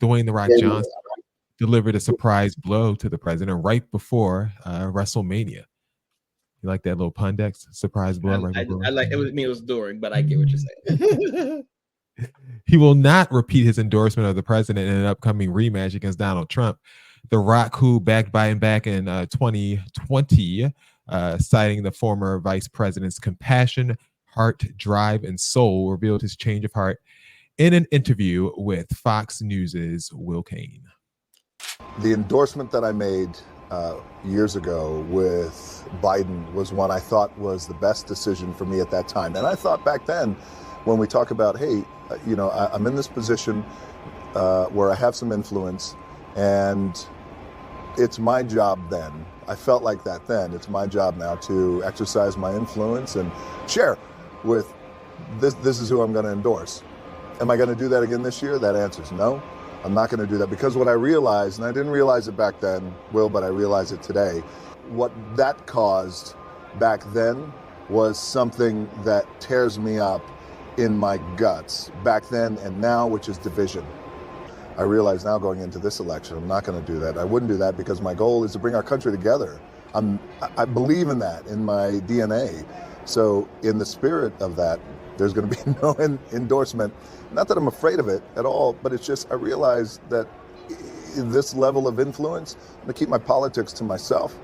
Dwayne The Rock Johnson delivered a surprise blow to the president right before WrestleMania. You like that little pun, Dex? Surprise blow right before. I like it. It was during, but I get what you're saying. He will not repeat his endorsement of the president in an upcoming rematch against Donald Trump. The Rock, who backed Biden back in 2020, citing the former vice president's compassion, heart, drive, and soul, revealed his change of heart in an interview with Fox News' Will Cain. The endorsement that I made years ago with Biden was one I thought was the best decision for me at that time. And I thought back then, when we talk about, hey, I'm in this position where I have some influence, and it's my job then. I felt like that then. It's my job now to exercise my influence and share with this. This is who I'm going to endorse. Am I going to do that again this year? That answer is no. I'm not going to do that, because what I realized, and I didn't realize it back then, Will, but I realize it today, what that caused back then was something that tears me up in my guts back then and now, which is division. I realize now, going into this election, I'm not going to do that. I wouldn't do that, because my goal is to bring our country together. I believe in that in my DNA. So in the spirit of that, there's going to be no endorsement. Not that I'm afraid of it at all, but it's just I realize that this level of influence, I'm going to keep my politics to myself.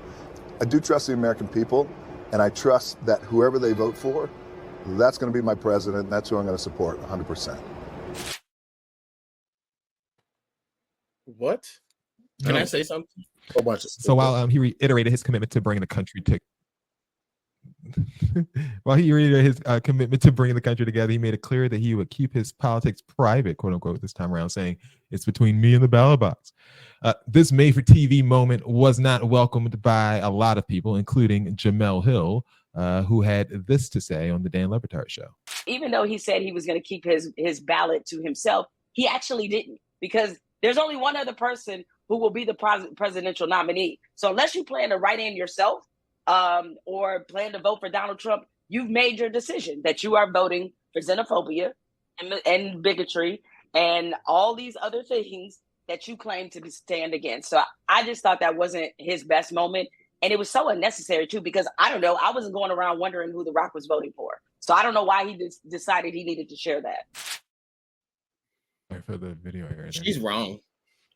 I do trust the American people, and I trust that whoever they vote for, that's going to be my president, and that's who I'm going to support 100%. What? Can I say something? So while he reiterated his commitment to bring the country to While he reiterated his commitment to bringing the country together, he made it clear that he would keep his politics private, quote unquote, this time around, saying it's between me and the ballot box. This made-for-TV moment was not welcomed by a lot of people, including Jamel Hill, who had this to say on the Dan Le Batard show. Even though he said he was going to keep his ballot to himself, he actually didn't, because there's only one other person who will be the presidential nominee. So unless you plan to write in yourself, or plan to vote for Donald Trump, you've made your decision that you are voting for xenophobia and bigotry and all these other things that you claim to stand against. So I just thought that wasn't his best moment. And it was so unnecessary, too, because I don't know. I wasn't going around wondering who The Rock was voting for. So I don't know why he decided he needed to share that. For the video here. She's wrong.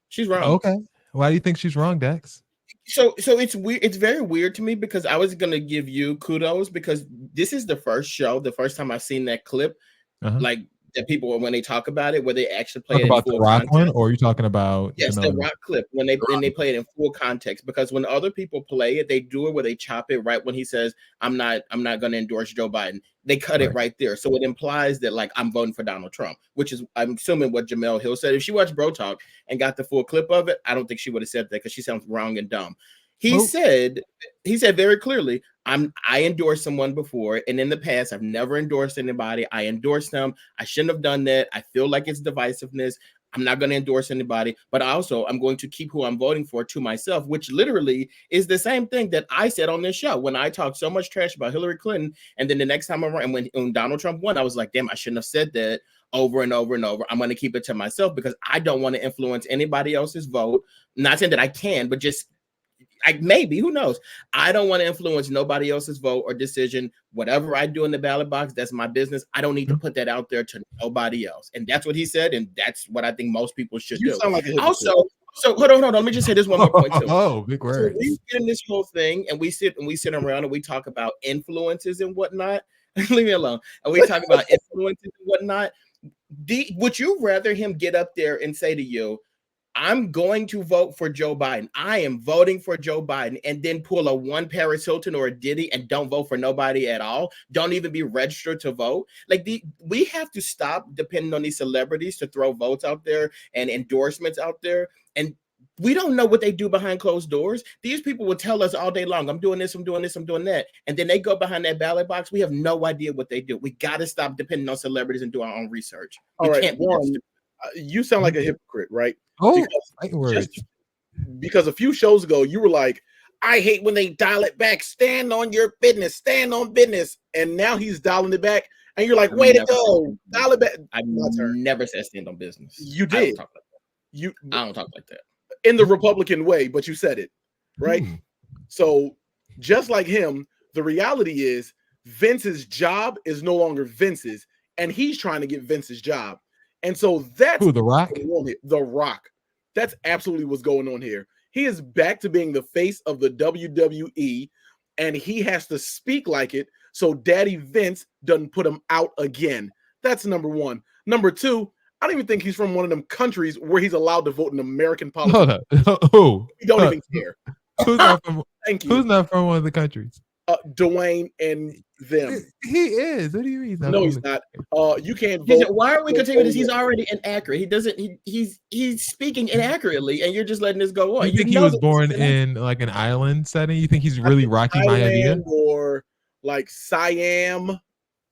She's wrong. Okay. Why do you think she's wrong, Dex? So it's weird. It's very weird to me, because I was gonna give you kudos, because this is the first time I've seen that clip, like that people, when they talk about it, where they actually play it in full the Rock context. one, or are you talking about the Rock clip when they play it in full context? Because when other people play it, they do it where they chop it right when he says, I'm not going to endorse Joe Biden. They cut it right there, so it implies that, like, I'm voting for Donald Trump, which is, I'm assuming, what Jamel Hill said. If she watched Bro Talk and got the full clip of it, I don't think she would have said that, because she sounds wrong and dumb. He said very clearly, I endorsed someone before, and in the past, I've never endorsed anybody. I endorsed them. I shouldn't have done that. I feel like it's divisiveness. I'm not going to endorse anybody, but also I'm going to keep who I'm voting for to myself, which literally is the same thing that I said on this show when I talked so much trash about Hillary Clinton. And then the next time around, when Donald Trump won, I was like, damn, I shouldn't have said that over and over and over. I'm going to keep it to myself, because I don't want to influence anybody else's vote. Not saying that I can, but just maybe, who knows? I don't want to influence nobody else's vote or decision. Whatever I do in the ballot box, that's my business. I don't need to put that out there to nobody else. And that's what he said, and that's what I think most people should do. Sound like a also, so hold on. Let me just say this one more point too. Big word. So we get in this whole thing, and we sit around and we talk about influences and whatnot. Leave me alone. And we talk about influences and whatnot. Would you rather him get up there and say to you, I'm going to vote for Joe Biden. I am voting for Joe Biden, and then pull a one Paris Hilton or a Diddy and don't vote for nobody at all? Don't even be registered to vote. Like, we have to stop depending on these celebrities to throw votes out there and endorsements out there. And we don't know what they do behind closed doors. These people will tell us all day long, I'm doing this, I'm doing this, I'm doing that. And then they go behind that ballot box. We have no idea what they do. We got to stop depending on celebrities and do our own research. All right, Warren, you sound like a hypocrite, right? Because a few shows ago, you were like, I hate when they dial it back. Stand on your business. Stand on business. And now he's dialing it back. And you're like, way to go. Dial it back. I've never said stand on business. You did. I don't talk like that. In the Republican way, but you said it, right? So just like him, the reality is Vince's job is no longer Vince's, and he's trying to get Vince's job. And so that's The Rock. The Rock. That's absolutely what's going on here. He is back to being the face of the WWE, and he has to speak like it so Daddy Vince doesn't put him out again. That's number one. Number two, I don't even think he's from one of them countries where he's allowed to vote in American politics. Who? He don't even care. Who's not from? Thank you. Who's not from one of the countries? Dwayne and them. He is. What do you mean? No, he's not. You can't vote. Why are we continuing this? He's already inaccurate. He doesn't. He's speaking inaccurately, and you're just letting this go on. You think he was born in like an island setting? You think he's really Rocky Maivia? Or like Siam,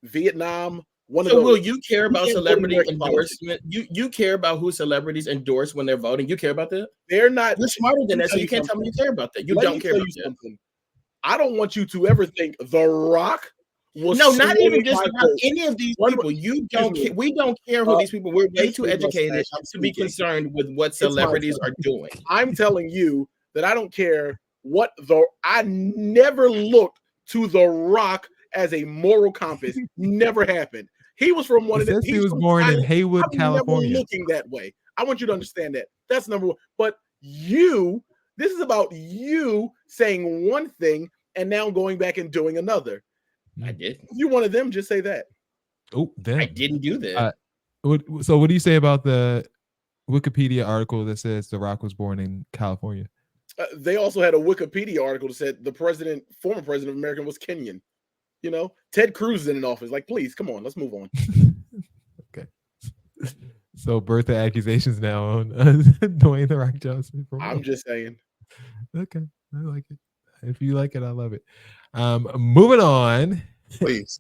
Vietnam? So will you care about celebrity endorsement? You care about who celebrities endorse when they're voting? You care about that? They're not. You're smarter than that, so you can't tell me you care about that. You don't care about that. I don't want you to ever think The Rock was not even just about any of these people. You don't care. We don't care who these people. We're way too educated to be concerned with what celebrities are doing. I'm telling you that I don't care what I never looked to The Rock as a moral compass. Never happened. He was from one of the. He was born in Haywood, California. Never looking that way. I want you to understand that. That's number one. But this is about you saying one thing and now going back and doing another. I did. If you one of them, just say that. Oh, damn. I didn't do that. So what do you say about the Wikipedia article that says The Rock was born in California? They also had a Wikipedia article that said the former president of America was Kenyan. You know, Ted Cruz is in an office. Like, please, come on, let's move on. Okay. So birth accusations now on Dwayne The Rock Johnson. I'm just saying. Okay, I like it. If you like it, I love it. Moving on. Please.